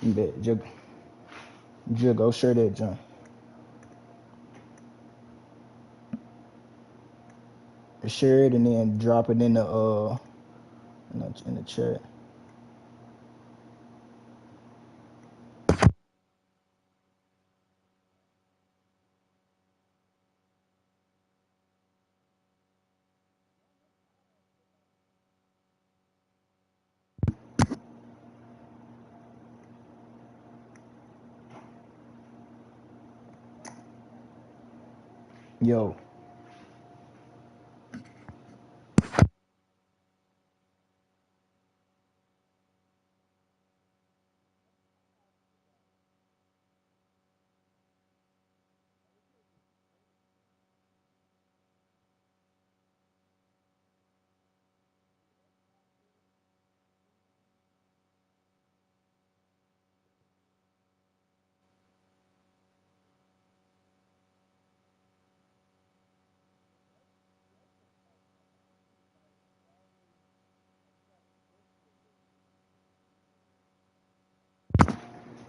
Bet. Just go share that junk. Share it and then drop it in the chat. Yo,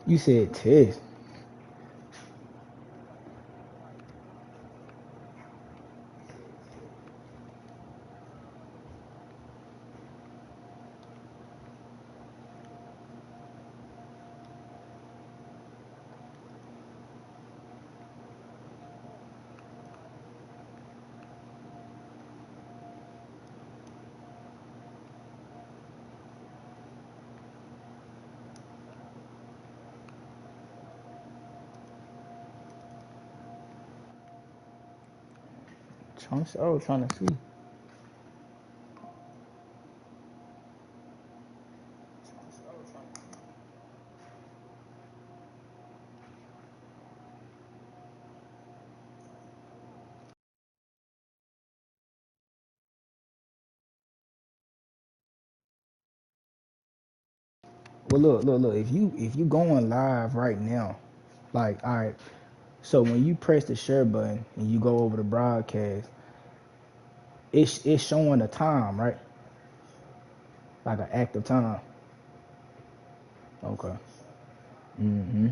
you said test. I was trying to see. Well, look. If you going live right now, like, all right. So when you press the share button and you go over the broadcast, it's showing the time, right? Like an active time. Okay. Mm-hmm.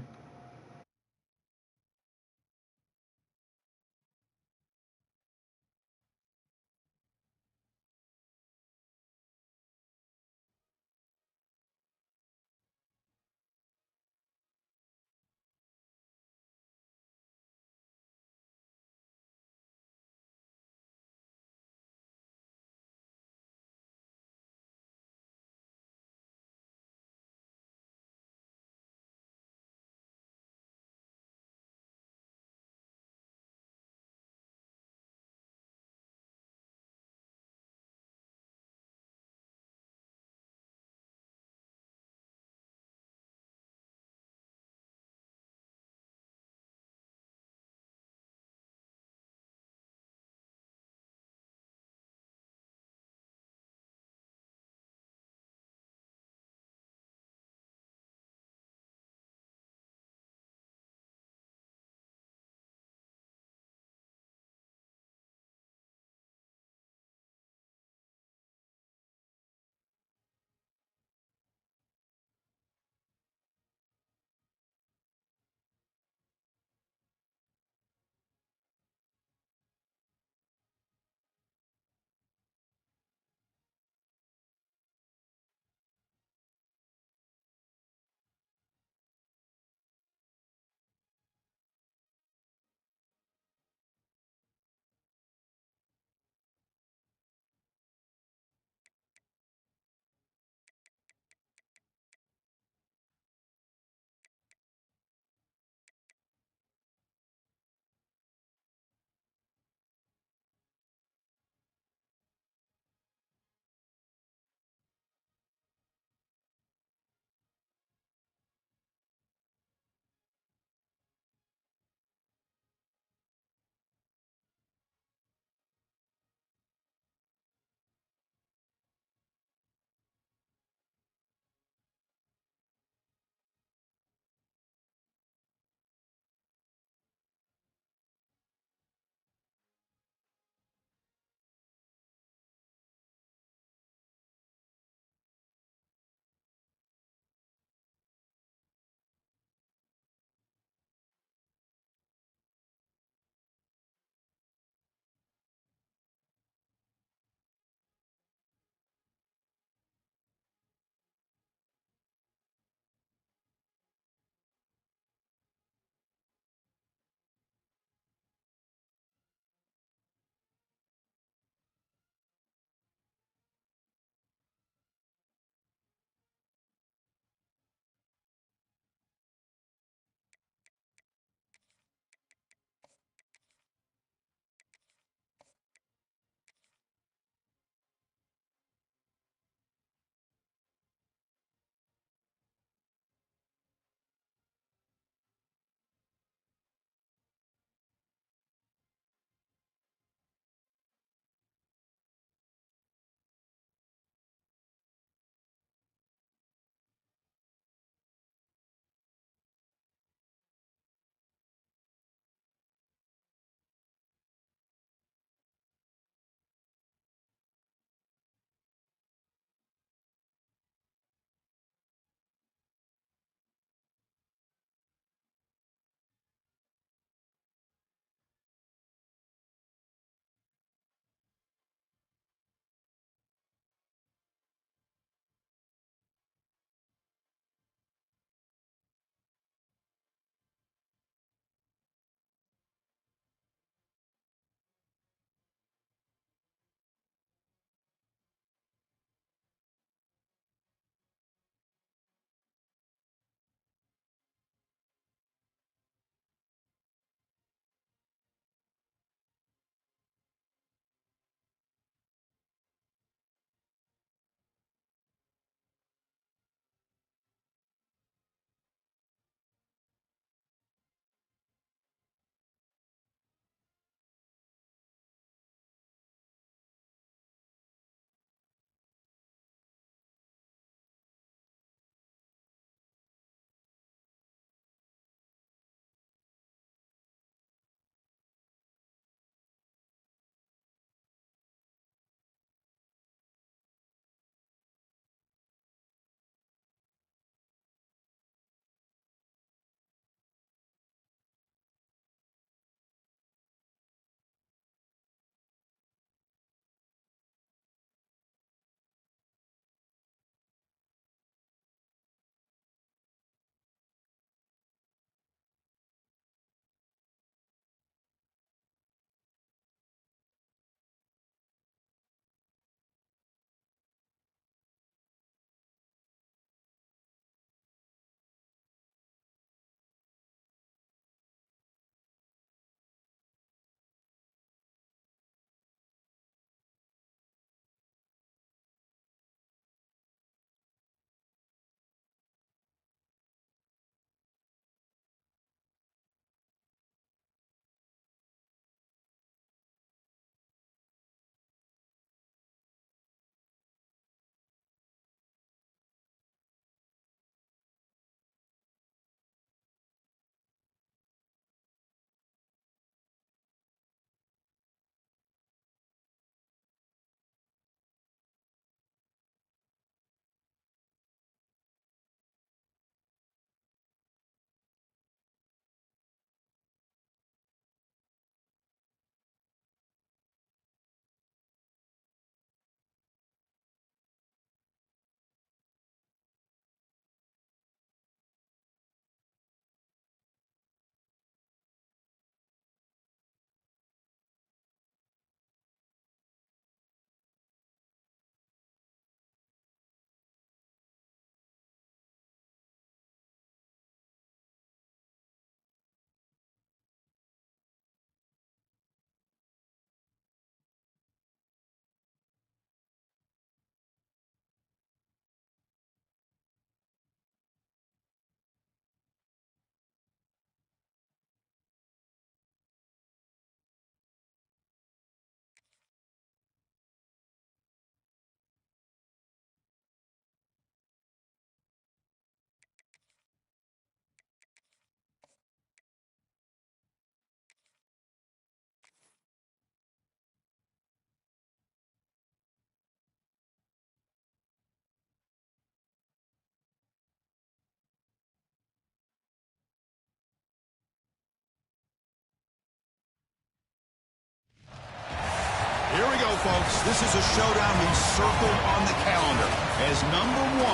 folks, this is a showdown we circled on the calendar as number 1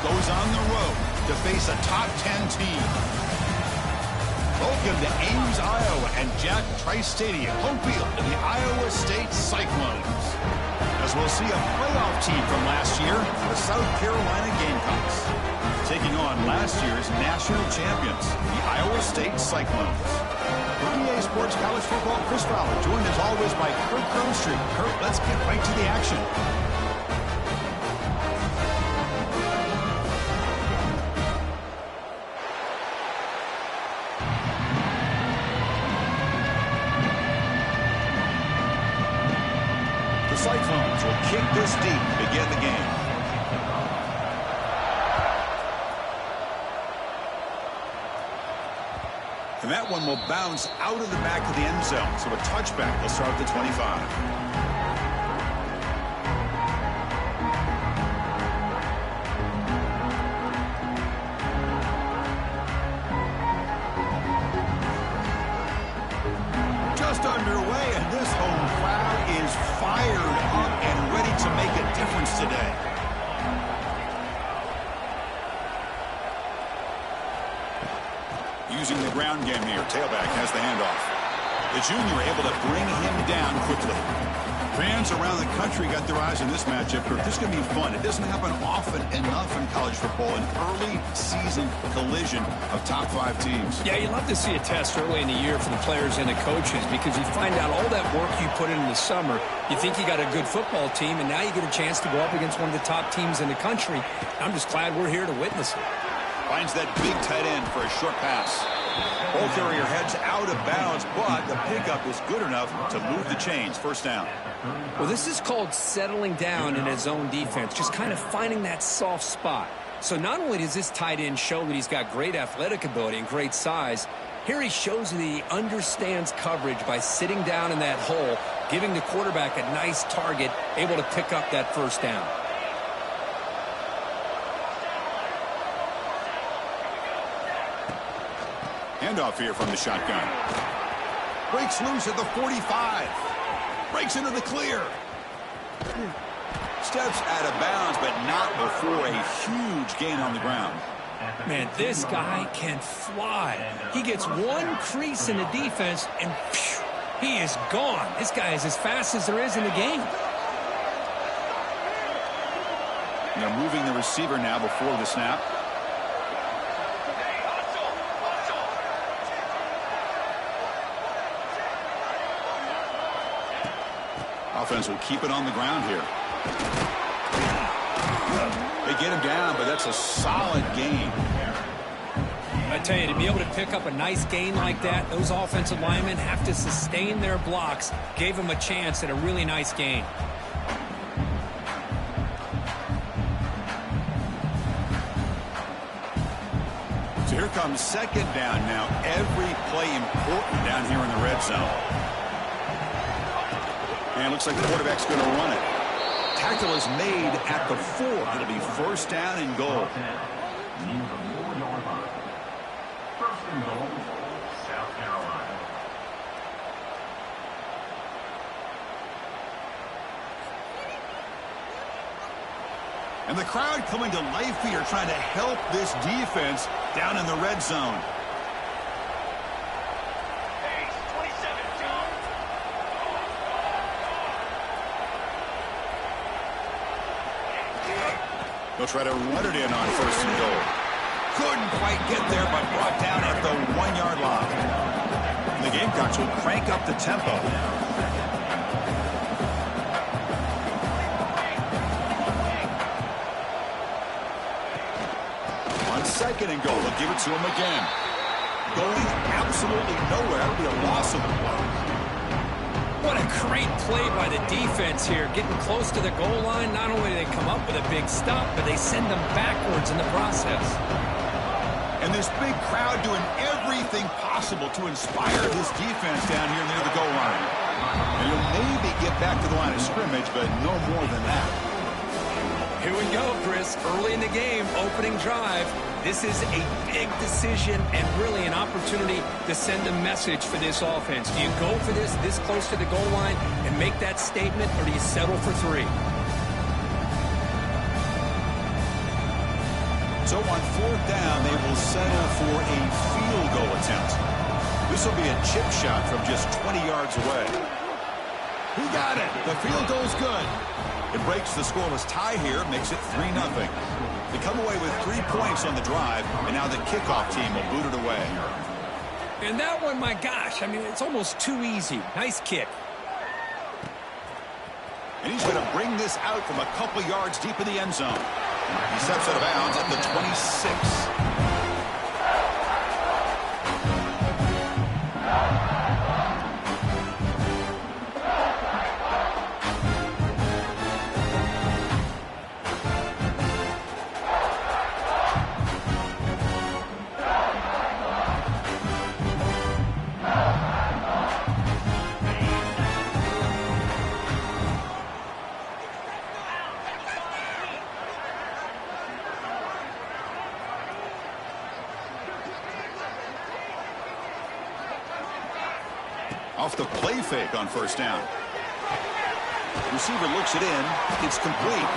goes on the road to face a top 10 team. Welcome to Ames, Iowa, and Jack Trice Stadium, home field of the Iowa State Cyclones. As we'll see a playoff team from last year, the South Carolina Gamecocks, taking on last year's national champions, the Iowa State Cyclones. For EA Sports College Football, Chris Fowler, joined as always by Kurt Crumstreet. Kurt, let's get right to the action. The Cyclones will kick this deep to begin the game. And that one will bounce out of the back of the end zone. So a touchback will start at the 25. Just underway, and this home crowd is fired up and ready to make a difference today. Using the ground game here, tailback has the handoff. The junior able to bring him down quickly. Fans around the country got their eyes on this matchup. This is going to be fun. It doesn't happen often enough in college football, an early season collision of top 5 teams. Yeah, you love to see a test early in the year for the players and the coaches because you find out all that work you put in the summer. You think you got a good football team, and now you get a chance to go up against one of the top teams in the country. I'm just glad we're here to witness it. Finds that big tight end for a short pass. Ball carrier heads out of bounds, but the pickup is good enough to move the chains. First down. Well, this is called settling down in his own defense, just kind of finding that soft spot. So not only does this tight end show that he's got great athletic ability and great size, here he shows that he understands coverage by sitting down in that hole, giving the quarterback a nice target, able to pick up that first down. Handoff here from the shotgun. Breaks loose at the 45. Breaks into the clear. Steps out of bounds, but not before a huge gain on the ground. Man, this guy can fly. He gets one crease in the defense, and phew, he is gone. This guy is as fast as there is in the game. They're moving the receiver now before the snap. Offense will keep it on the ground here. They get him down, but that's a solid gain. I tell you, to be able to pick up a nice gain like that, those offensive linemen have to sustain their blocks. Gave him a chance at a really nice gain. So here comes second down now. Every play important down here in the red zone. And looks like the quarterback's going to run it. Tackle is made at the 4. It'll be first down and goal. First and goal, South Carolina. And the crowd coming to life here, trying to help this defense down in the red zone. They'll try to run it in on first and goal. Couldn't quite get there, but brought down at the 1-yard line. And the Gamecocks will crank up the tempo. On second and goal, they'll give it to him again. Going absolutely nowhere. That'll be a loss of the play. What a great play by the defense here. Getting close to the goal line, not only do they come up with a big stop, but they send them backwards in the process. And this big crowd doing everything possible to inspire this defense down here near the goal line. And he'll maybe get back to the line of scrimmage, but no more than that. Here we go, Chris. Early in the game, opening drive. This is a big decision and really an opportunity to send a message for this offense. Do you go for this close to the goal line and make that statement, or do you settle for 3? So on 4th down, they will settle for a field goal attempt. This will be a chip shot from just 20 yards away. He got it. The field goal's good. It breaks the scoreless tie here, makes it 3-0. They come away with 3 points on the drive, and now the kickoff team will boot it away. And that one, my gosh, I mean, it's almost too easy. Nice kick. And he's going to bring this out from a couple yards deep in the end zone. He steps out of bounds at the 26. Off the play fake on 1st down. Receiver looks it in. It's complete.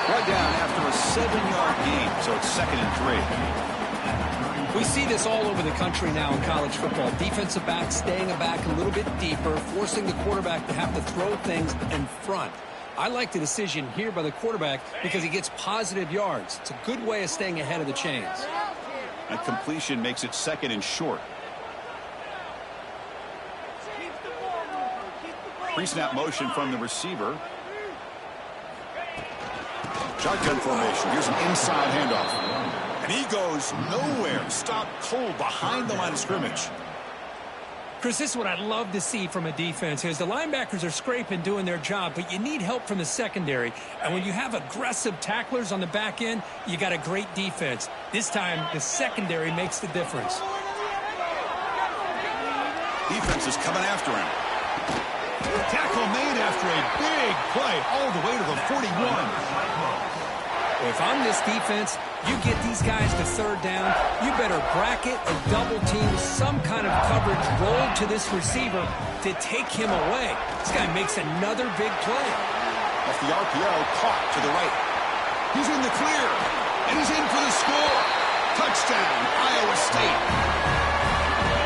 Right down after a 7-yard gain, so it's 2nd and 3. We see this all over the country now in college football. Defensive backs staying back a little bit deeper, forcing the quarterback to have to throw things in front. I like the decision here by the quarterback because he gets positive yards. It's a good way of staying ahead of the chains. That completion makes it 2nd and short. Pre-snap motion from the receiver. Shotgun formation. Here's an inside handoff. And he goes nowhere. Stopped cold behind the line of scrimmage. Chris, this is what I'd love to see from a defense. Is the linebackers are scraping, doing their job, but you need help from the secondary. And when you have aggressive tacklers on the back end, you got a great defense. This time, the secondary makes the difference. Defense is coming after him. Tackle made after a big play all the way to the 41. If I'm this defense, you get these guys to 3rd down, you better bracket or double team some kind of coverage roll to this receiver to take him away. This guy makes another big play. Off the RPO, caught to the right. He's in the clear, and he's in for the score. Touchdown, Iowa State.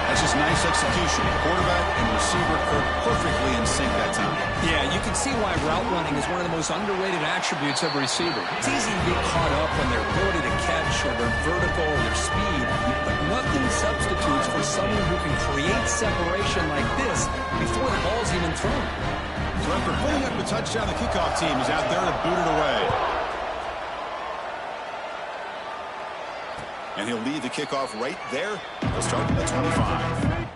That's just nice execution. Quarterback and receiver are perfectly in sync that time. Yeah, you can see why route running is one of the most underrated attributes of a receiver. It's easy to get caught up on their ability to catch or their vertical or their speed, but nothing substitutes for someone who can create separation like this before the ball's even thrown. So after putting up the touchdown, the kickoff team is out there to boot it away. And he'll lead the kickoff right there. He'll start at the 25.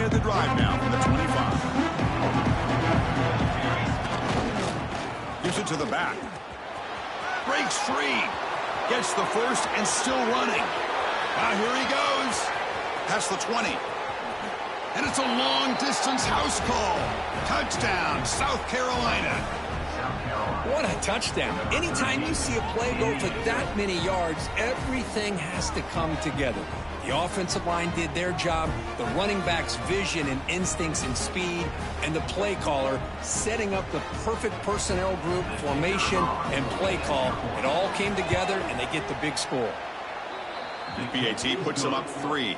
play of the drive now from the 25. Gives it to the back. Breaks free. Gets the first and still running. Now here he goes. Past the 20. And it's a long-distance house call. Touchdown, South Carolina. What a touchdown. Anytime you see a play go for that many yards, everything has to come together. The offensive line did their job, the running back's vision and instincts and speed, and the play caller setting up the perfect personnel group, formation, and play call. It all came together, and they get the big score. BAT puts them up 3.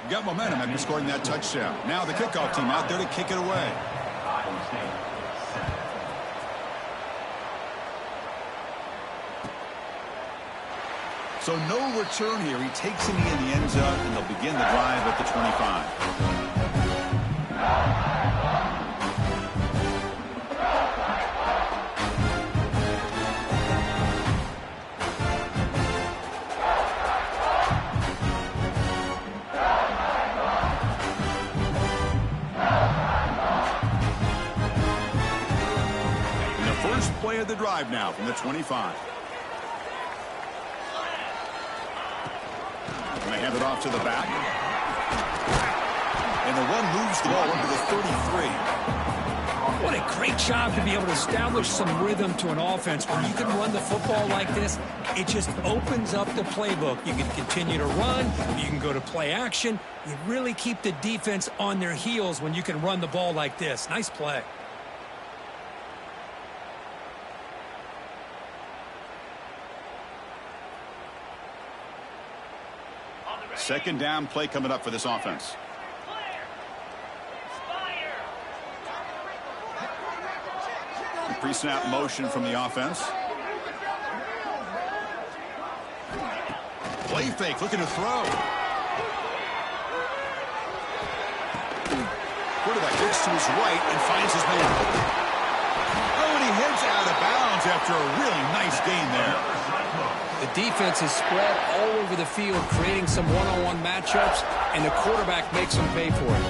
Got momentum after scoring that touchdown. Now the kickoff team out there to kick it away. So no return here. He takes it in the end zone, and they'll begin the drive at the 25. And the first play of the drive now from the 25. They hand it off to the back. And the run moves the ball into the 33. What a great job to be able to establish some rhythm to an offense. When you can run the football like this, it just opens up the playbook. You can continue to run. You can go to play action. You really keep the defense on their heels when you can run the ball like this. Nice play. Second down play coming up for this offense. Pre-snap motion from the offense. Play fake, looking to throw. Quarterback looks to his right and finds his man. Oh, and he heads out of bounds after a really nice gain there. The defense is spread all over the field, creating some one-on-one matchups, and the quarterback makes them pay for it.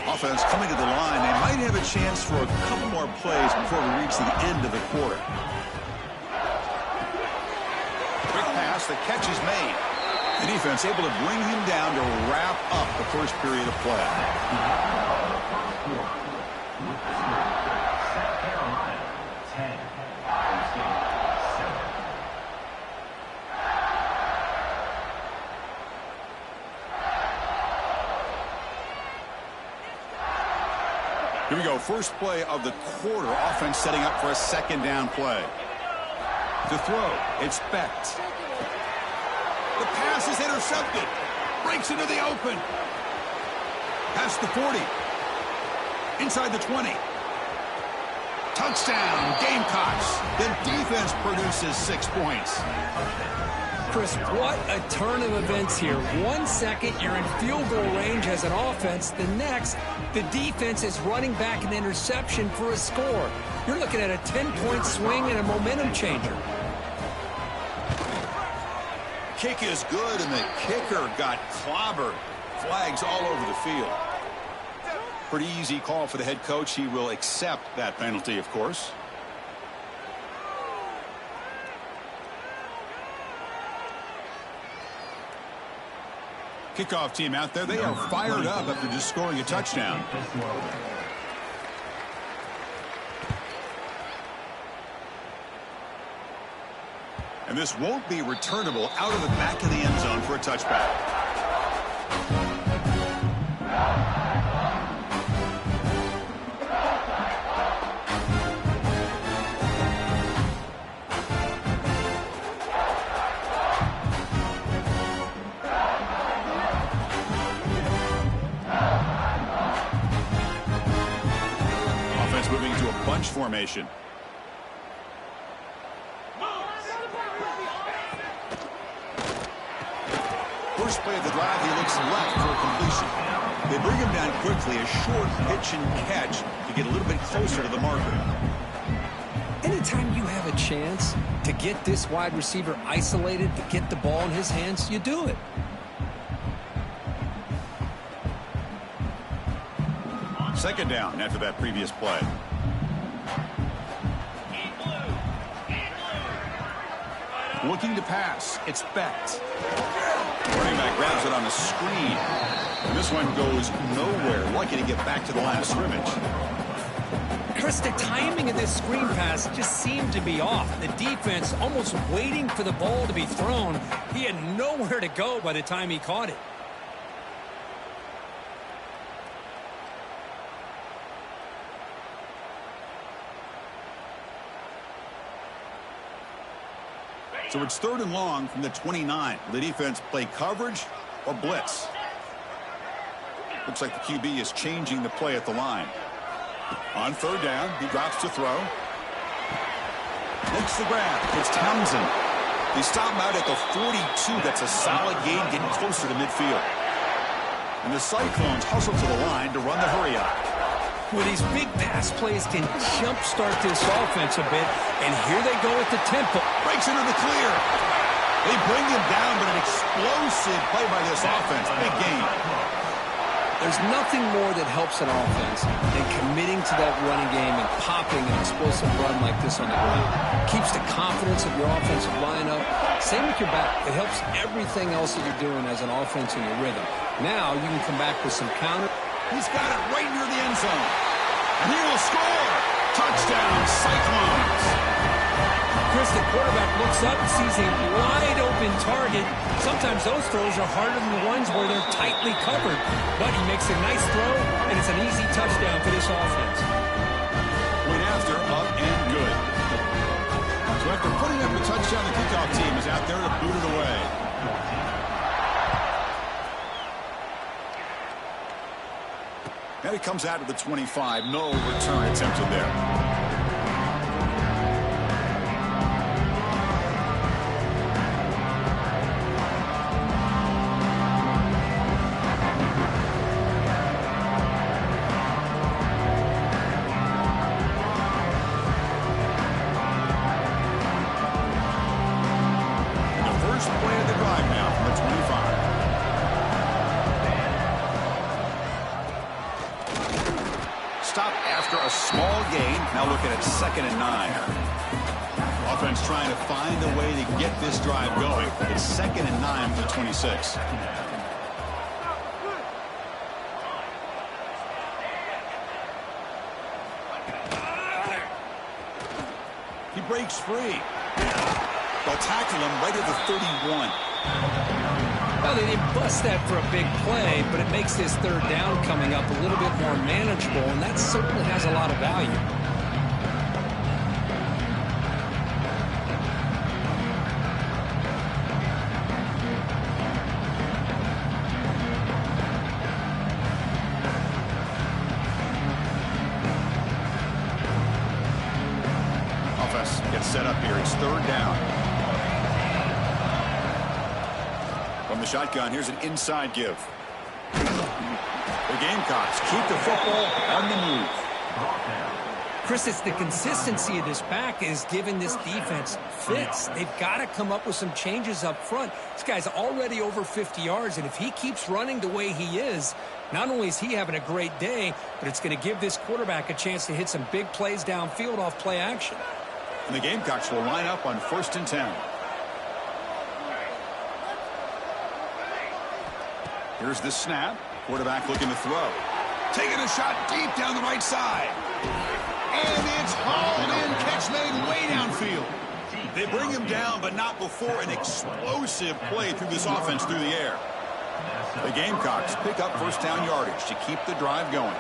Offense coming to the line. They might have a chance for a couple more plays before we reach the end of the quarter. Quick pass, the catch is made. The defense able to bring him down to wrap up the first period of play. Here we go, first play of the quarter. Offense setting up for a second down play. To throw, it's Becht. The pass is intercepted. Breaks into the open. Past the 40. Inside the 20. Touchdown, Gamecocks. The defense produces 6 points. Chris, what a turn of events here. 1 second, you're in field goal range as an offense. The next, the defense is running back an interception for a score. You're looking at a 10-point swing and a momentum changer. Kick is good, and the kicker got clobbered. Flags all over the field. Pretty easy call for the head coach. He will accept that penalty, of course. Kickoff team out there. They are fired up after just scoring a touchdown. And this won't be returnable out of the back of the end zone for a touchback. Offense moving into a bunch formation. First play of the drive, he looks left for a completion. They bring him down quickly, a short pitch and catch to get a little bit closer to the marker. anytime you have a chance to get this wide receiver isolated, to get the ball in his hands, you do it. Second down after that previous play. Looking to pass. It's Becht. Running back grabs it on the screen. And this one goes nowhere. Lucky to get back to the line of scrimmage. Chris, the timing of this screen pass just seemed to be off. The defense almost waiting for the ball to be thrown. He had nowhere to go by the time he caught it. So it's 3rd and long from the 29. The defense play coverage or blitz. Looks like the QB is changing the play at the line. On 3rd down, he drops to throw. Makes the grab. It's Townsend. He stopped him out at the 42. That's a solid gain, getting closer to midfield. And the Cyclones hustle to the line to run the hurry-up. Well, these big pass plays can jumpstart this offense a bit, and here they go at the tempo. Breaks into the clear. They bring him down, but an explosive play by this offense. Big game. There's nothing more that helps an offense than committing to that running game and popping an explosive run like this on the ground. Keeps the confidence of your offensive lineup. Same with your back. It helps everything else that you're doing as an offense in your rhythm. Now you can come back with some counter. He's got it right near the end zone. And he will score. Touchdown, Cyclones. Chris, the quarterback looks up and sees a wide-open target. Sometimes those throws are harder than the ones where they're tightly covered. But he makes a nice throw, and it's an easy touchdown for this offense. Went after, up and good. So after putting up a touchdown, the kickoff team is out there to boot it away. And it comes out of the 25. No return attempted there. Small gain. Now looking at 2nd and 9. Offense trying to find a way to get this drive going. It's 2nd and 9 for the 26. He breaks free. They'll tackle him right at the 31. Well, they didn't bust that for a big play, but it makes this 3rd down coming up a little bit more manageable, and that certainly has a lot of value. Offense gets set up here. It's 3rd down. From the shotgun, here's an inside give. The Gamecocks keep the football on the move. Chris, it's the consistency of this back is giving this defense fits. They've got to come up with some changes up front. This guy's already over 50 yards, and if he keeps running the way he is, not only is he having a great day, but it's going to give this quarterback a chance to hit some big plays downfield off play action. And the Gamecocks will line up on 1st and 10. Here's the snap. Quarterback looking to throw. Taking a shot deep down the right side. And it's hauled in. Catch made way downfield. They bring him down, but not before an explosive play through this offense through the air. The Gamecocks pick up 1st down yardage to keep the drive going.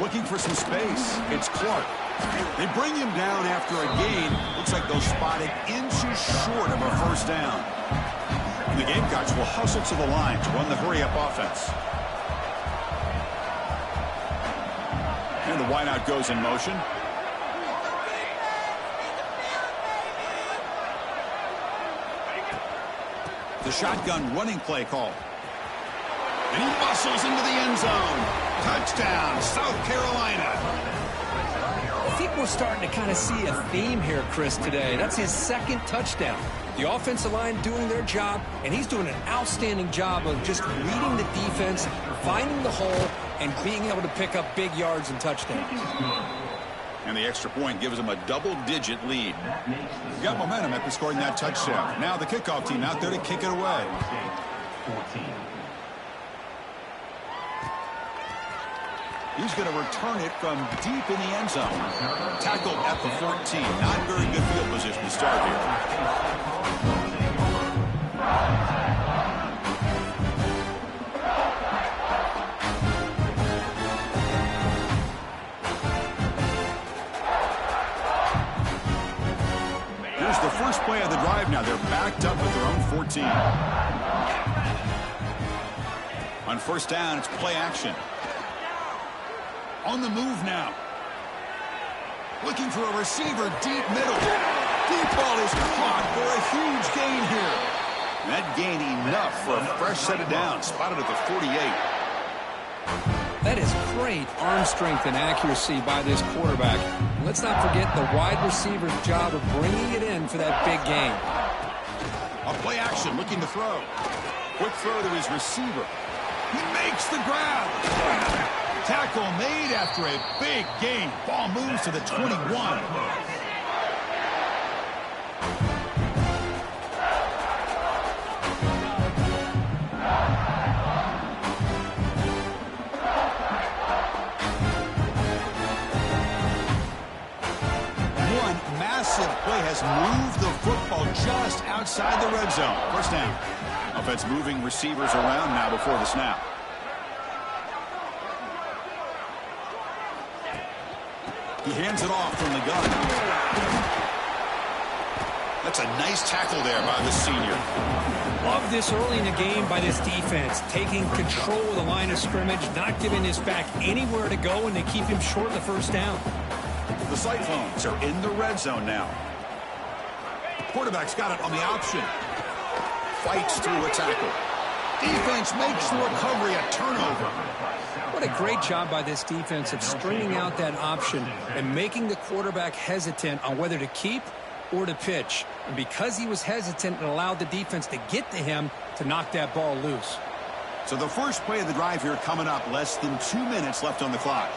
Looking for some space. It's Clark. They bring him down after a gain. Looks like they'll spot it inches short of a 1st down. And the Gamecocks will hustle to the line to run the hurry-up offense. And the wideout goes in motion. The shotgun running play call. And he muscles into the end zone. Touchdown, South Carolina. we're starting to kind of see a theme here, Chris, today. That's his second touchdown. The offensive line doing their job, and he's doing an outstanding job of just reading the defense, finding the hole, and being able to pick up big yards and touchdowns. And the extra point gives them a double-digit lead. Got momentum after scoring that touchdown. Now the kickoff team out there to kick it away. 14. He's going to return it from deep in the end zone. Tackled at the 14. Not very good field position to start here. Here's the first play of the drive now. They're backed up at their own 14. On first down, it's play action. On the move now. Looking for a receiver deep middle. Deep ball is caught for a huge gain here. That gain enough for a fresh set of downs. Spotted at the 48. That is great arm strength and accuracy by this quarterback. Let's not forget the wide receiver's job of bringing it in for that big gain. A play action, looking to throw. Quick throw to his receiver. He makes the grab. Tackle made after a big gain. Ball moves to the 21. One massive play has moved the football just outside the red zone. First down. Offense moving receivers around now before the snap. He hands it off from the gun. That's a nice tackle there by the senior. Love this early in the game by this defense, taking control of the line of scrimmage, not giving his back anywhere to go, and they keep him short of the first down. The Cyclones are in the red zone now. Quarterback's got it on the option. Fights through a tackle. Defense makes the recovery a turnover. What a great job by this defense of stringing out that option and making the quarterback hesitant on whether to keep or to pitch. And because he was hesitant, it allowed the defense to get to him to knock that ball loose. So the first play of the drive here coming up. Less than 2 minutes left on the clock.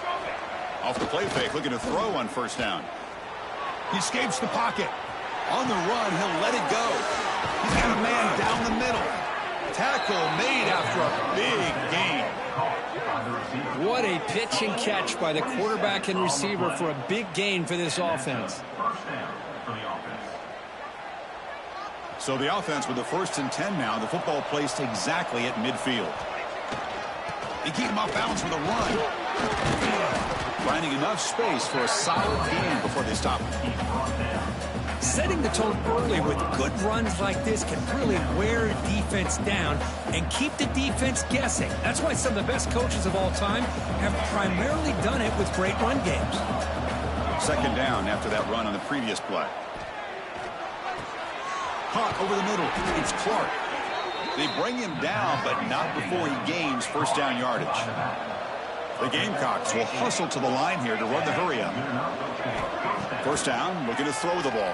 Off the play fake, looking to throw on first down. He escapes the pocket. On the run, he'll let it go. He's got a man down the middle. Tackle made after a big gain. What a pitch and catch by the quarterback and receiver for a big gain for this offense. So the offense with the 1st and 10 now. The football placed exactly at midfield. They keep him off balance with a run. Finding enough space for a solid gain before they stop him. Setting the tone early with good runs like this can really wear a defense down and keep the defense guessing. That's why some of the best coaches of all time have primarily done it with great run games. Second down after that run on the previous play. Caught over the middle. It's Clark. They bring him down, but not before he gains first down yardage. The Gamecocks will hustle to the line here to run the hurry up. First down, looking to throw the ball.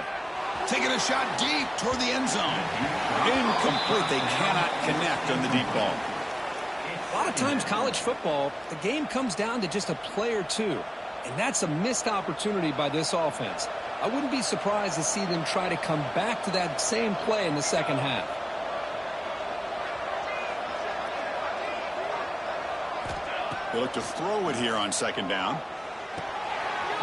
Taking a shot deep toward the end zone. Incomplete. They cannot connect on the deep ball. A lot of times college football, the game comes down to just a play or two. And that's a missed opportunity by this offense. I wouldn't be surprised to see them try to come back to that same play in the second half. They look to throw it here on second down.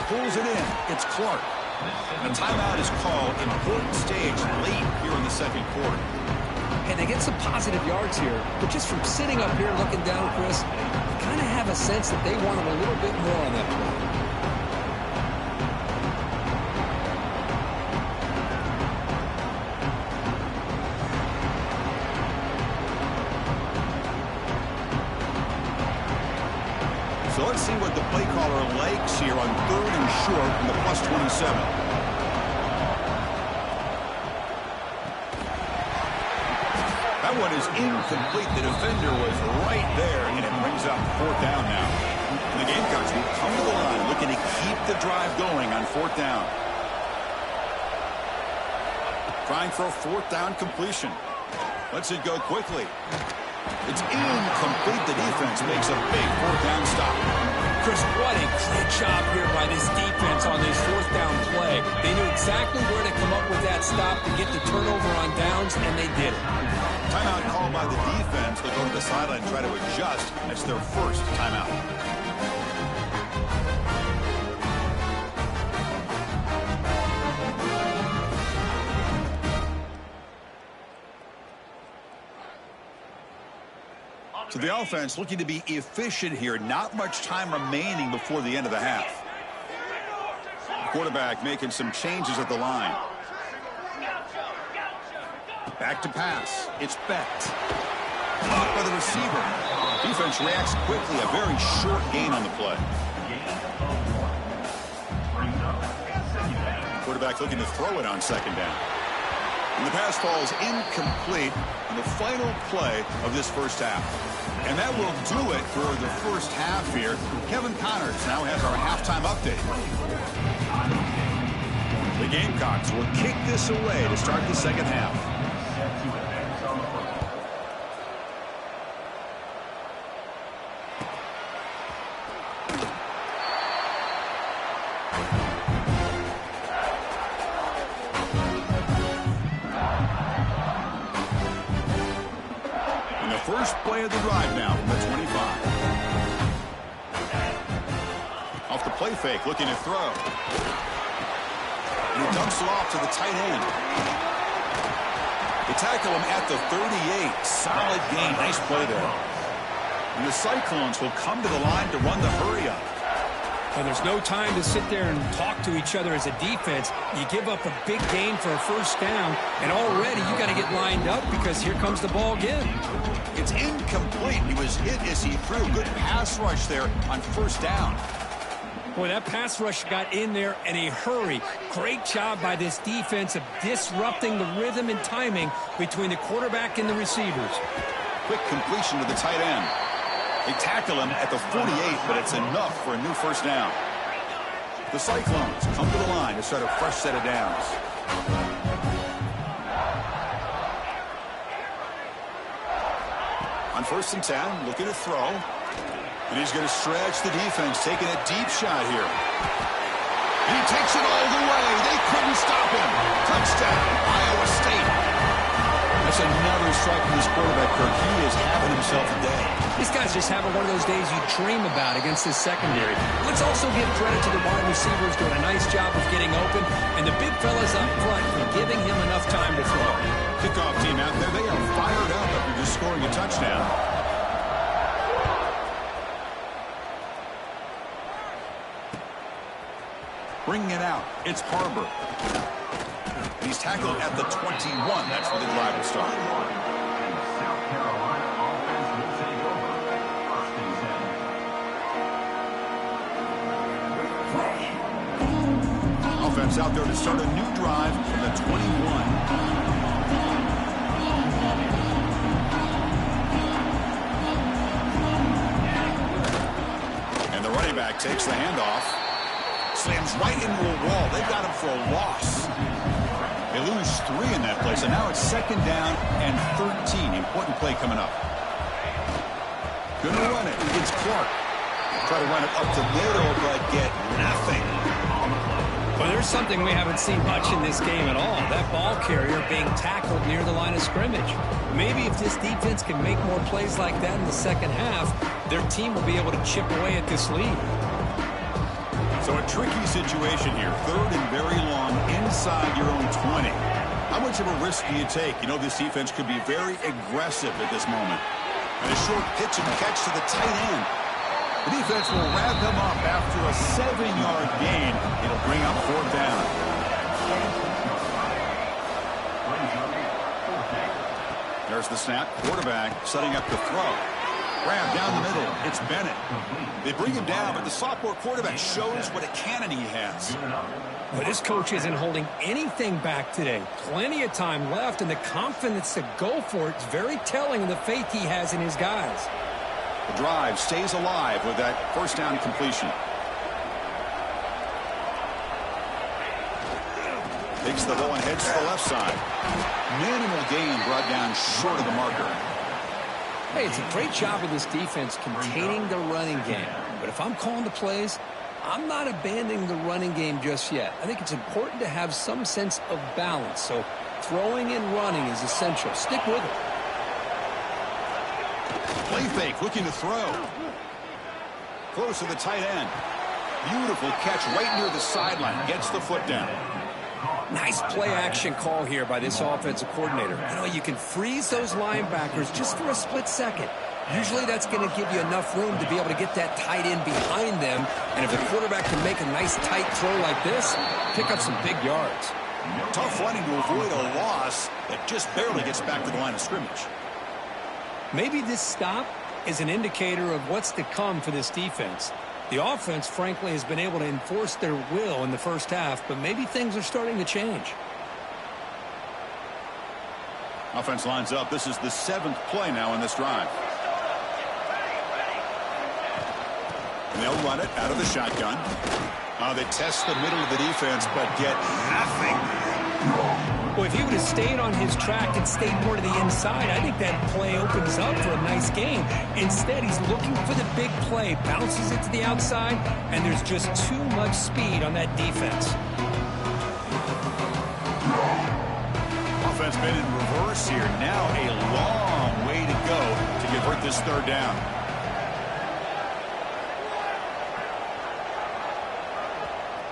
Pulls it in. It's Clark. A timeout is called. Important stage late here in the second quarter. And they get some positive yards here. But just from sitting up here looking down, Chris, you kind of have a sense that they wanted a little bit more on that play. So let's see what the play caller likes here on 3rd and short from the +27. That one is incomplete. The defender was right there, and it brings up 4th down now. And the Gamecocks will come to the line looking to keep the drive going on 4th down. Trying for a 4th down completion. Lets it go quickly. It's incomplete. The defense makes a big 4th down stop. Chris, what a great job here by this defense on this 4th down play. They knew exactly where to come up with that stop to get the turnover on downs, and they did it. Timeout called by the defense. They'll go to the sideline and try to adjust. It's their first timeout. So the offense looking to be efficient here. Not much time remaining before the end of the half. Quarterback making some changes at the line. Back to pass. It's Becht. Caught by the receiver. Defense reacts quickly. A very short gain on the play. Quarterback looking to throw it on 2nd down. And the pass falls incomplete on the final play of this first half. And that will do it for the first half here. Kevin Connors now has our halftime update. The Gamecocks will kick this away to start the second half. First play of the drive now from the 25. Off the play fake, looking to throw. And he dumps it off to the tight end. They tackle him at the 38. Solid gain. Nice play there. And the Cyclones will come to the line to run the hurry up. And there's no time to sit there and talk to each other as a defense. You give up a big gain for a first down, and already you got to get lined up because here comes the ball again. It's incomplete. He was hit as he threw. Good pass rush there on 1st down. Boy, that pass rush got in there in a hurry. Great job by this defense of disrupting the rhythm and timing between the quarterback and the receivers. Quick completion to the tight end. They tackle him at the 48, but it's enough for a new first down. The Cyclones come to the line to start a fresh set of downs. On 1st and 10, looking to throw. And he's going to stretch the defense, taking a deep shot here. And he takes it all the way. They couldn't stop him. Touchdown, Iowa State. That's another strike from this quarterback, Kirk. He is having himself a day. These guys just having one of those days you dream about against this secondary. Let's also give credit to the wide receivers doing a nice job of getting open, and the big fellas up front for giving him enough time to throw. Kickoff team out there, they are fired up after just scoring a touchdown. Bringing it out, it's Harbor. He's tackled at the 21. That's where the drive will start. Offense out there to start a new drive from the 21. And the running back takes the handoff. Slams right into a wall. They've got him for a loss. They lose 3 in that play, so now it's 2nd down and 13. Important play coming up. Gonna run it. It's Clark. Try to run it up the middle, but get nothing. Well, there's something we haven't seen much in this game at all. That ball carrier being tackled near the line of scrimmage. Maybe if this defense can make more plays like that in the second half, their team will be able to chip away at this lead. So a tricky situation here. 3rd and very long inside your own 20. How much of a risk do you take? You know this defense could be very aggressive at this moment. And a short pitch and catch to the tight end. The defense will wrap them up after a 7-yard gain. It'll bring up 4th down. There's the snap. Quarterback setting up the throw. Grab down the middle. It's Bennett. They bring him down, but the sophomore quarterback shows what a cannon he has. But this coach isn't holding anything back today. Plenty of time left, and the confidence to go for it is very telling of the faith he has in his guys. The drive stays alive with that first down completion. Takes the ball and heads to the left side. Minimal gain brought down short of the marker. Hey, it's a great job of this defense containing the running game. But if I'm calling the plays, I'm not abandoning the running game just yet. I think it's important to have some sense of balance. So throwing and running is essential. Stick with it. Play fake, looking to throw. Close to the tight end. Beautiful catch right near the sideline. Gets the foot down. Nice play-action call here by this offensive coordinator. You know, you can freeze those linebackers just for a split second. Usually that's going to give you enough room to be able to get that tight end behind them. And if the quarterback can make a nice tight throw like this, pick up some big yards. Tough running to avoid a loss that just barely gets back to the line of scrimmage. Maybe this stop is an indicator of what's to come for this defense. The offense, frankly, has been able to enforce their will in the first half, but maybe things are starting to change. Offense lines up. This is the 7th play now in this drive. And they'll run it out of the shotgun. They test the middle of the defense, but get nothing. Well, if he would have stayed on his track and stayed more to the inside, I think that play opens up for a nice game. Instead, he's looking for the big play, bounces it to the outside, and there's just too much speed on that defense. Offense been in reverse here. Now a long way to go to convert this 3rd down.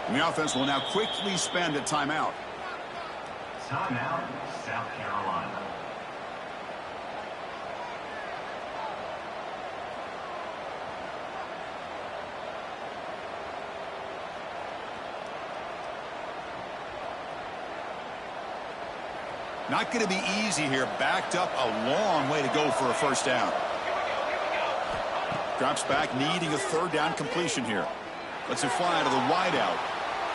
And the offense will now quickly spend a timeout. Timeout, South Carolina. Not going to be easy here. Backed up a long way to go for a 1st down. Drops back, needing a 3rd down completion here. Lets it fly to the wideout.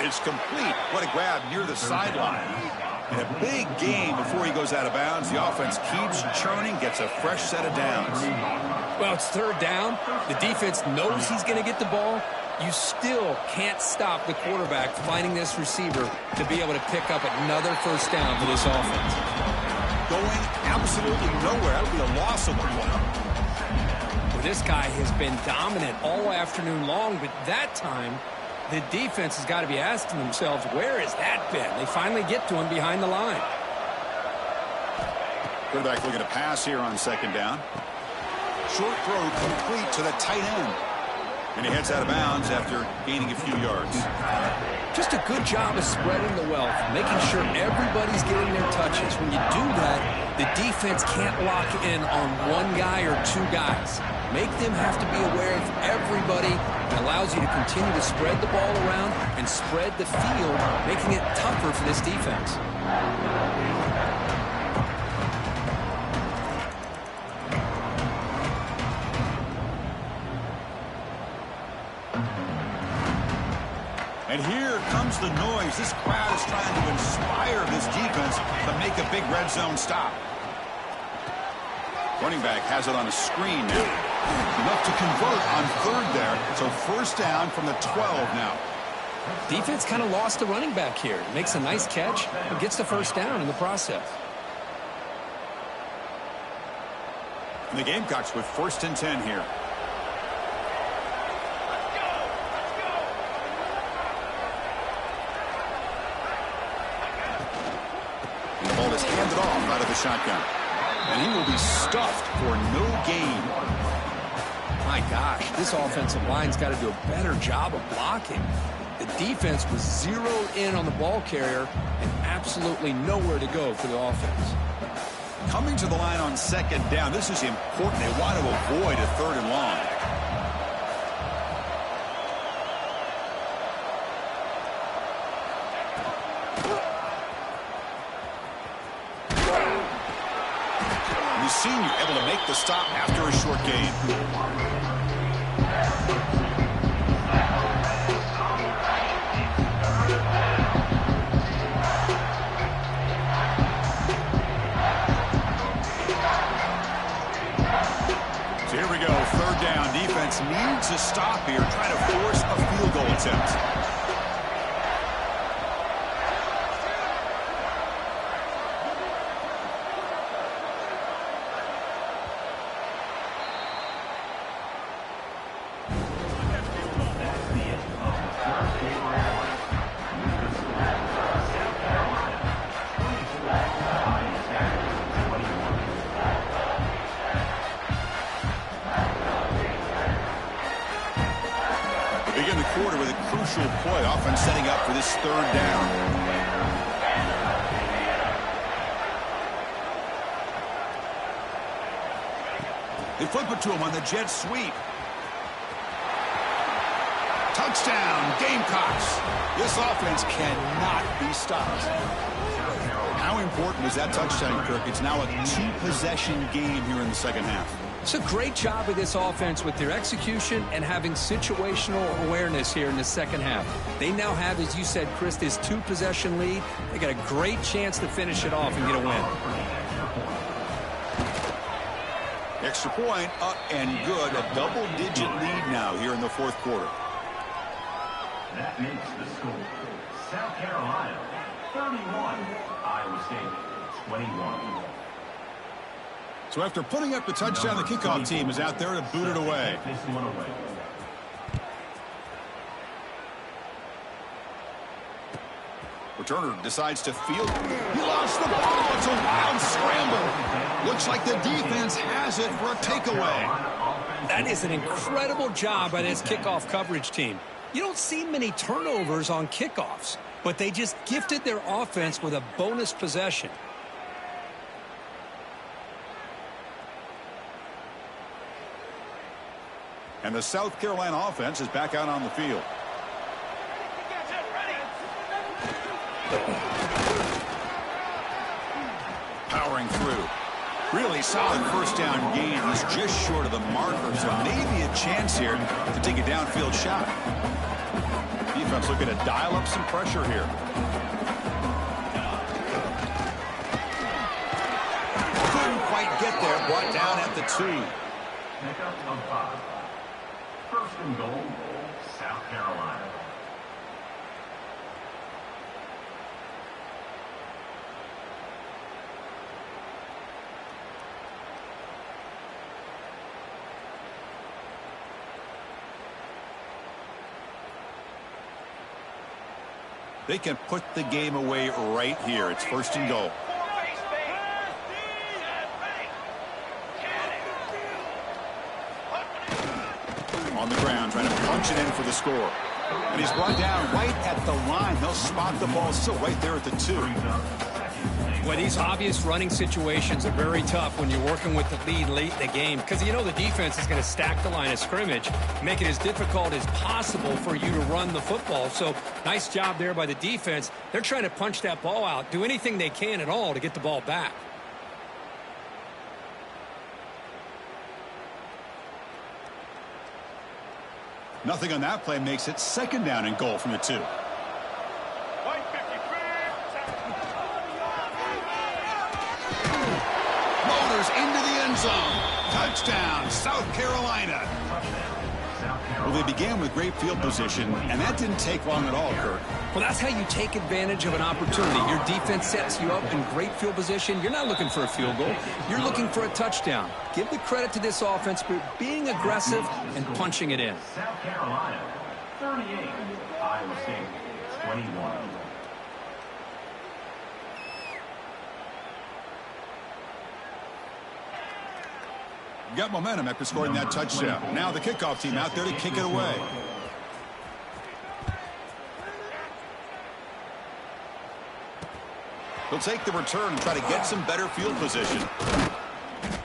It's complete. What a grab near the sideline. And a big gain before he goes out of bounds. The offense keeps churning, gets a fresh set of downs. Well, it's 3rd down. The defense knows he's going to get the ball. You still can't stop the quarterback finding this receiver to be able to pick up another 1st down for this offense. Going absolutely nowhere. That'll be a loss of the play. Well, this guy has been dominant all afternoon long, but that time the defense has got to be asking themselves, where has that been? They finally get to him behind the line. Quarterback looking to pass here on 2nd down. Short throw complete to the tight end. And he heads out of bounds after gaining a few yards. Just a good job of spreading the wealth, making sure everybody's getting their touches. When you do that, the defense can't lock in on one guy or 2 guys. Make them have to be aware of everybody. It allows you to continue to spread the ball around and spread the field, making it tougher for this defense. And here comes the noise. This crowd is trying to inspire this defense to make a big red zone stop. Running back has it on a screen now. Enough to convert on 3rd there. So 1st down from the 12 now. Defense kind of lost the running back here. Makes a nice catch and gets the 1st down in the process. And the Gamecocks with 1st and 10 here. And the ball is handed off out of the shotgun. And he will be stuffed for no gain. My gosh, this offensive line's got to do a better job of blocking. The defense was zeroed in on the ball carrier and absolutely nowhere to go for the offense. Coming to the line on 2nd down, this is important. They want to avoid a 3rd and long. The senior able to make the stop after a short gain. So here we go, 3rd down. Defense needs a stop here, trying to force a field goal attempt. successful play, often setting up for this third down. They flip it to him on the jet sweep. Touchdown, Gamecocks. This offense cannot be stopped. How important was that touchdown, Kirk? It's now a two-possession game here in the second half. It's a great job of this offense with their execution and having situational awareness here in the second half. They now have, as you said, Chris, this two-possession lead. They got a great chance to finish it off and get a win. Extra point, up and good. A double-digit lead now here in the fourth quarter. That makes the score South Carolina 31, Iowa State 21. So after putting up the touchdown, the kickoff team is out there to boot it away. This one away. Returner decides to field. He lost the ball. It's a wild scramble. Looks like the defense has it for a takeaway. That is an incredible job by this kickoff coverage team. You don't see many turnovers on kickoffs, but they just gifted their offense with a bonus possession. And the South Carolina offense is back out on the field. Powering through. Really solid first down gain. He's just short of the marker, so maybe a chance here to take a downfield shot. Defense looking to dial up some pressure here. Couldn't quite get there. Brought down at the 2. Pickup of 5. First and goal, South Carolina. They can put the game away right here. It's first and goal. On the ground, trying to punch it in for the score. And he's brought down right at the line. They'll spot the ball still right there at the 2. Well, these obvious running situations are very tough when you're working with the lead late in the game because you know the defense is going to stack the line of scrimmage, make it as difficult as possible for you to run the football. So nice job there by the defense. They're trying to punch that ball out, do anything they can at all to get the ball back. Nothing on that play makes it second down and goal from the 2. Motors into the end zone. Touchdown, South Carolina. Well, they began with great field position, and that didn't take long at all, Kirk. Well, that's how you take advantage of an opportunity. Your defense sets you up in great field position. You're not looking for a field goal. You're looking for a touchdown. Give the credit to this offense for being aggressive and punching it in. South Carolina 38, Iowa State 21. Got momentum after scoring that touchdown. Now the kickoff team out there to kick it away. He'll take the return and try to get some better field position.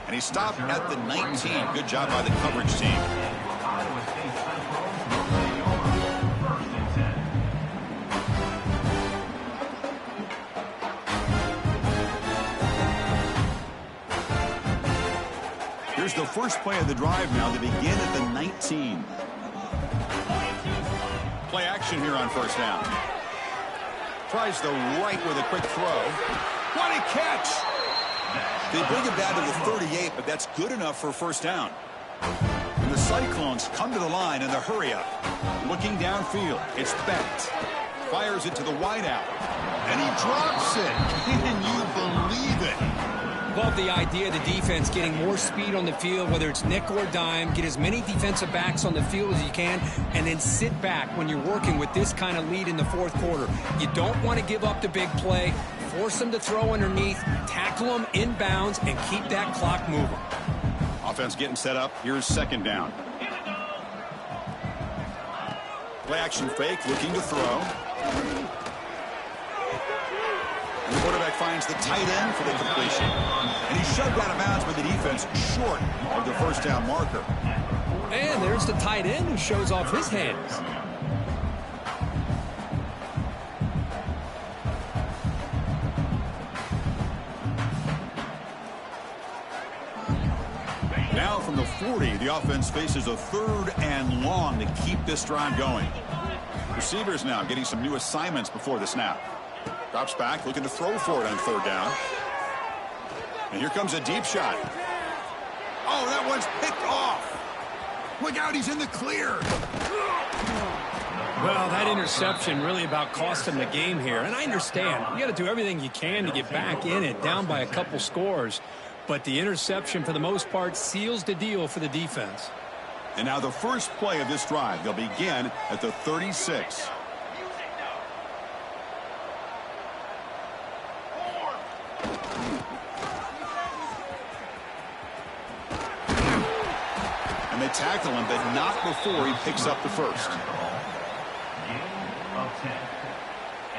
And he stopped at the 19. Good job by the coverage team. Iowa State Cyclones will take over. First and 10. Here's the first play of the drive now. They begin at the 19. Play action here on first down. Tries the right with a quick throw. What a catch! They bring him down to the 38, but that's good enough for first down. And the Cyclones come to the line in the hurry up. Looking downfield. It's bent. Fires it to the wideout. And he drops it. Can you believe it? Love the idea of the defense getting more speed on the field, whether it's nickel or dime. Get as many defensive backs on the field as you can, and then sit back when you're working with this kind of lead in the fourth quarter. You don't want to give up the big play. Force them to throw underneath, tackle them inbounds, and keep that clock moving. Offense getting set up. Here's second down. Play action fake, looking to throw. And the quarterback finds the tight end for the completion. And he's shoved out of bounds by the defense short of the first down marker. And there's the tight end who shows off his hands. Now from the 40, the offense faces a 3rd and long to keep this drive going. Receivers now getting some new assignments before the snap. Drops back, looking to throw for it on 3rd down. And here comes a deep shot. Oh, that one's picked off. Look out, he's in the clear. Well, that interception really about cost him the game here. And I understand. You got to do everything you can to get back in it, down by a couple scores. But the interception, for the most part, seals the deal for the defense. And now the first play of this drive. They'll begin at the 36. And they tackle him, but not before he picks up the first. Gain of 10.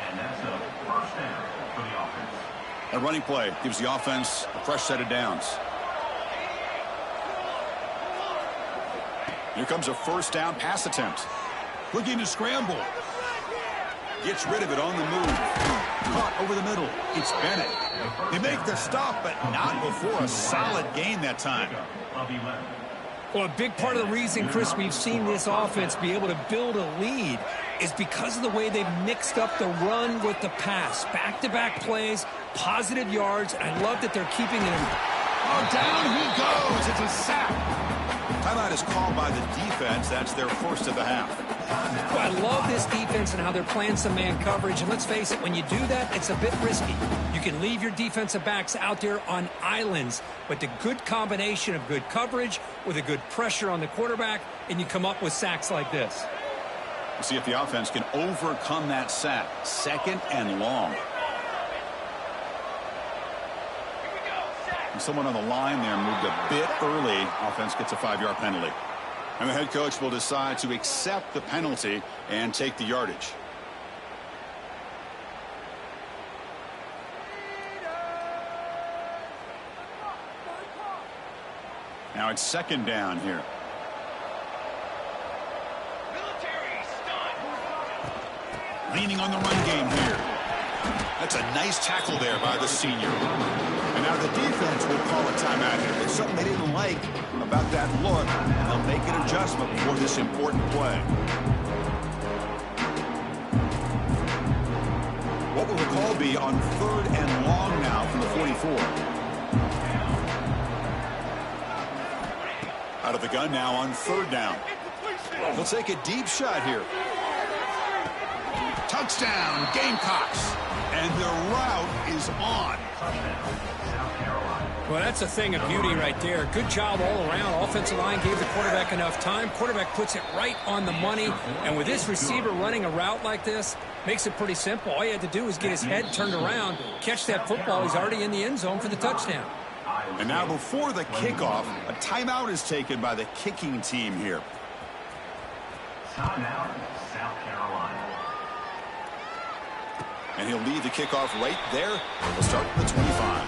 And that's a first down for the offense. A running play gives the offense a fresh set of downs. Here comes a first down pass attempt. Looking to scramble. Gets rid of it on the move. Caught over the middle. It's Bennett. They make the stop, but not before a solid gain that time. Well, a big part of the reason, Chris, we've seen this offense be able to build a lead is because of the way they've mixed up the run with the pass. Back-to-back plays, positive yards. I love that they're keeping him. Oh, down he goes. It's a sack. Timeout is called by the defense. That's their first of the half. Well, I love this defense and how they're playing some man coverage. And let's face it, when you do that, it's a bit risky. You can leave your defensive backs out there on islands, but the good combination of good coverage with a good pressure on the quarterback, and you come up with sacks like this. We'll see if the offense can overcome that sack. 2nd and long. And someone on the line there moved a bit early. Offense gets a 5-yard penalty. And the head coach will decide to accept the penalty and take the yardage. Now it's 2nd down here. Leaning on the run game here. That's a nice tackle there by the senior. And now the defense will call a timeout here. There's something they didn't like about that look, and they'll make an adjustment for this important play. What will the call be on 3rd and long now from the 44? Out of the gun now on 3rd down. They'll take a deep shot here. Touchdown, Gamecocks. And the route is on. Well, that's a thing of beauty right there. Good job all around. Offensive line gave the quarterback enough time. Quarterback puts it right on the money. And with this receiver running a route like this, makes it pretty simple. All you had to do was get his head turned around, catch that football. He's already in the end zone for the touchdown. And now before the kickoff, a timeout is taken by the kicking team here. Timeout, South Carolina. And he'll lead the kickoff right there. We'll start at the 25.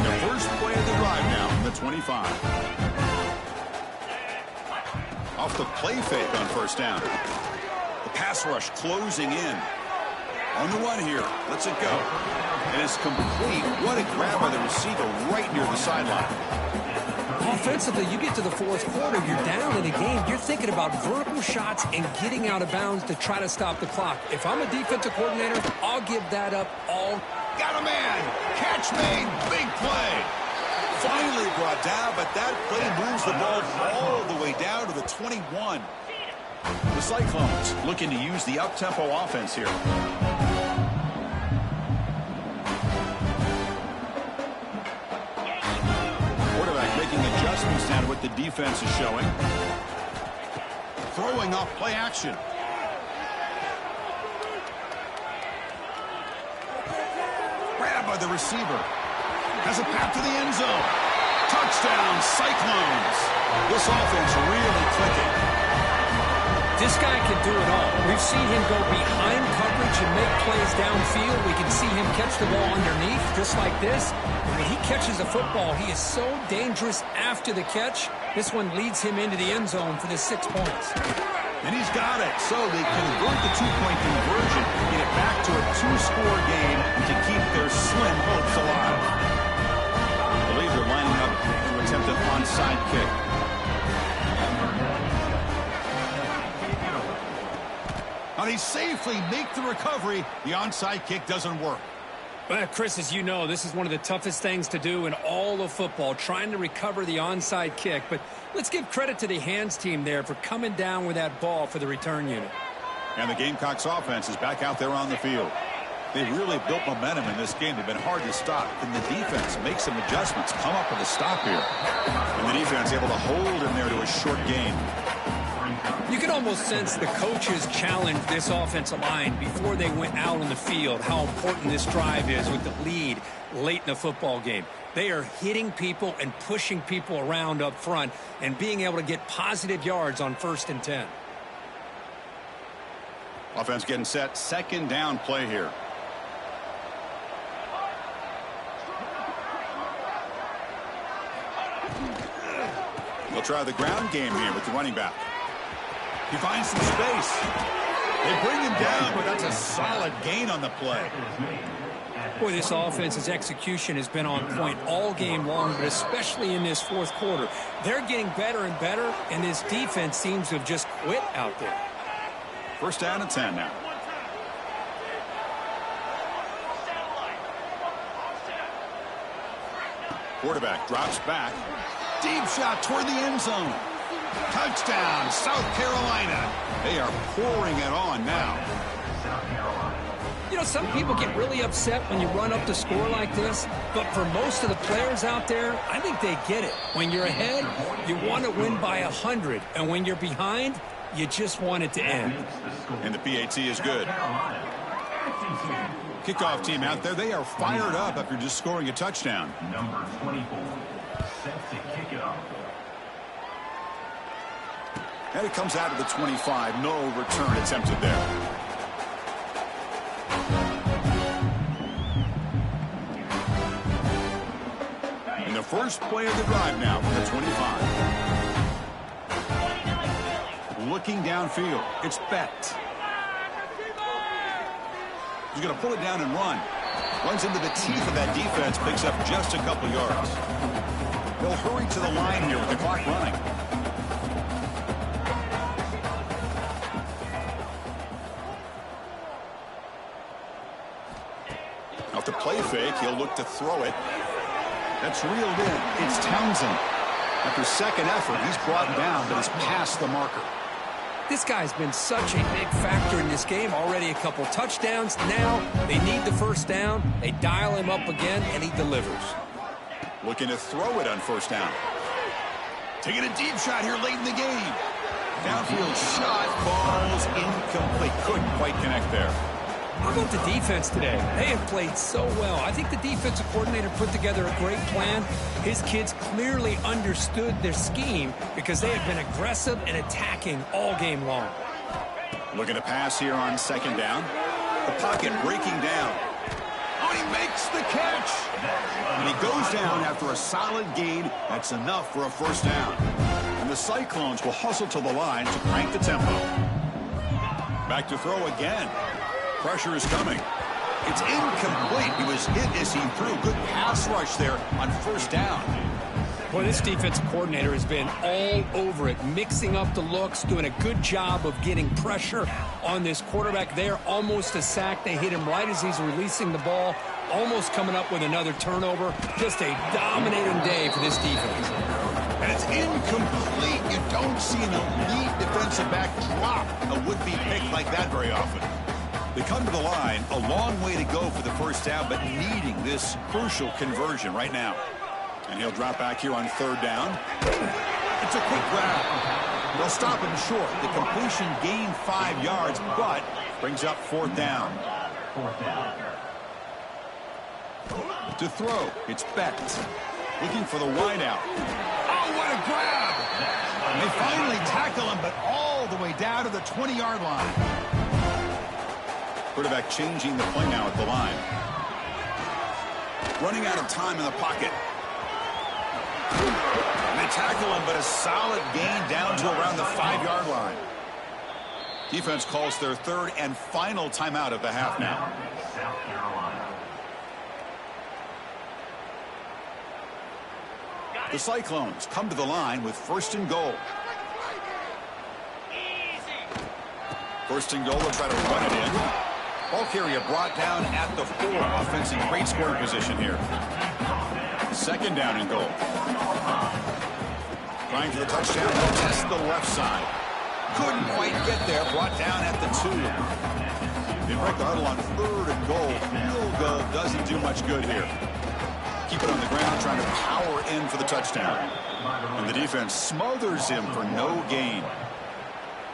The first play of the drive now from the 25. Off the play fake on 1st down. The pass rush closing in. On the run here. Lets it go. And it's complete. What a grab by the receiver right near the sideline. Offensively, you get to the 4th quarter, you're down in the game. You're thinking about vertical shots and getting out of bounds to try to stop the clock. If I'm a defensive coordinator, I'll give that up all. Got a man. Catch made. Big play. Finally brought down, but that play moves the ball all the way down to the 21. The Cyclones looking to use the up-tempo offense here. Quarterback making adjustments now to what the defense is showing. Throwing off play action. Grab by the receiver. Has a path to the end zone. Touchdown, Cyclones. This offense really clicking. This guy can do it all. We've seen him go behind coverage and make plays downfield. We can see him catch the ball underneath, just like this. And when he catches a football, he is so dangerous after the catch. This one leads him into the end zone for the 6 points. And he's got it. So they convert the two-point conversion, get it back to a two-score game to keep their slim hopes alive. I believe they're lining up to attempt an onside kick. Now they safely make the recovery. The onside kick doesn't work. Well, Chris, as you know, this is one of the toughest things to do in all of football, trying to recover the onside kick. But let's give credit to the hands team there for coming down with that ball for the return unit. And the Gamecocks offense is back out there on the field. They've really built momentum in this game. They've been hard to stop. And the defense makes some adjustments, come up with a stop here. And the defense able to hold him there to a short gain. You can almost sense the coaches challenged this offensive line before they went out on the field, how important this drive is with the lead late in the football game. They are hitting people and pushing people around up front and being able to get positive yards on 1st and 10. Offense getting set. Second down play here. They'll try the ground game here with the running back. He finds some space. They bring him down, but that's a solid gain on the play. Boy, this offense's execution has been on point all game long, but especially in this 4th quarter. They're getting better and better, and this defense seems to have just quit out there. 1st down and 10 now. Quarterback drops back. Deep shot toward the end zone. Touchdown, South Carolina. They are pouring it on now. You know, some people get really upset when you run up the score like this, but for most of the players out there, I think they get it. When you're ahead, you want to win by 100, and when you're behind, you just want it to end. And the PAT is good. Kickoff team out there, they are fired up after just scoring a touchdown. Number 24, set to kick it off. And it comes out of the 25. No return attempted there. And the first play of the drive now from the 25. Looking downfield. It's Bett. He's going to pull it down and run. Runs into the teeth of that defense. Picks up just a couple yards. They'll hurry to the line here with the clock running. Off the play fake, he'll look to throw it. That's reeled in. It's Townsend. After second effort, he's brought down, but he's past the marker. This guy's been such a big factor in this game. Already a couple touchdowns. Now they need the 1st down. They dial him up again, and he delivers. Looking to throw it on 1st down. Taking a deep shot here late in the game. Downfield shot falls incomplete. Couldn't quite connect there. How about the defense today? They have played so well. I think the defensive coordinator put together a great plan. His kids clearly understood their scheme because they have been aggressive and attacking all game long. Looking to pass here on 2nd down. The pocket breaking down. Oh, he makes the catch. And he goes down after a solid gain. That's enough for a 1st down. And the Cyclones will hustle to the line to crank the tempo. Back to throw again. Pressure is coming. It's incomplete. He was hit as he threw. Good pass rush there on 1st down. Well, this defensive coordinator has been all over it, mixing up the looks, doing a good job of getting pressure on this quarterback there. Almost a sack. They hit him right as he's releasing the ball, almost coming up with another turnover. Just a dominating day for this defense. And it's incomplete. You don't see an elite defensive back drop a would-be pick like that very often. They come to the line, a long way to go for the 1st down, but needing this crucial conversion right now. And he'll drop back here on 3rd down. It's a quick grab. They'll stop him short. The completion gained 5 yards, but brings up 4th down. To throw, it's Beck. Looking for the wideout. Oh, what a grab! They finally tackle him, but all the way down to the 20-yard line. Quarterback changing the play now at the line. Running out of time in the pocket. And they tackle him, but a solid gain down to around the 5-yard line. Defense calls their third and final timeout of the half now. South Carolina. The Cyclones come to the line with 1st and goal. First and goal, they'll try to run it in. Ball carrier brought down at the 4. Offense in great scoring position here. 2nd down and goal. Trying for the touchdown. They'll test the left side. Couldn't quite get there. Brought down at the 2. They break the huddle on 3rd and goal. Field goal doesn't do much good here. Keep it on the ground, trying to power in for the touchdown. And the defense smothers him for no gain.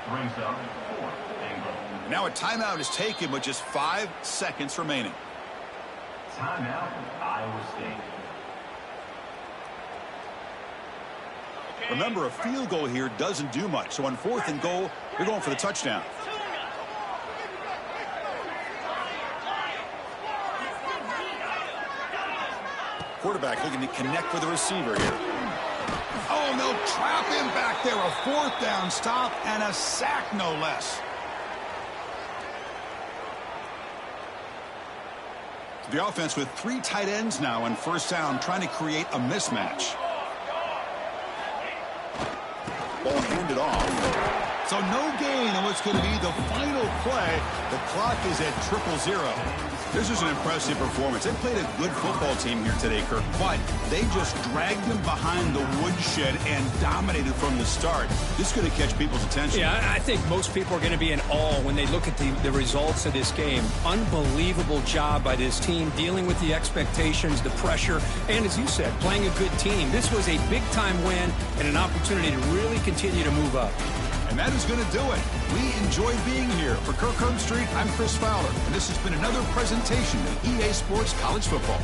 Brings up 4th and goal. Now a timeout is taken with just 5 seconds remaining. Timeout, Iowa State. Remember, a field goal here doesn't do much. So on 4th and goal, you're going for the touchdown. Quarterback looking to connect with the receiver here. Oh, and they'll trap him back there. A 4th down stop and a sack, no less. The offense with 3 tight ends now on 1st down, trying to create a mismatch. Ball handed off. So no gain on what's going to be the final play. The clock is at 0-0. This is an impressive performance. They played a good football team here today, Kirk, but they just dragged them behind the woodshed and dominated from the start. This is going to catch people's attention. Yeah, I think most people are going to be in awe when they look at the results of this game. Unbelievable job by this team dealing with the expectations, the pressure, and as you said, playing a good team. This was a big-time win and an opportunity to really continue to move up. And that is going to do it. We enjoyed being here. For Kirk Herbstreit, I'm Chris Fowler, and this has been another presentation of EA Sports College Football.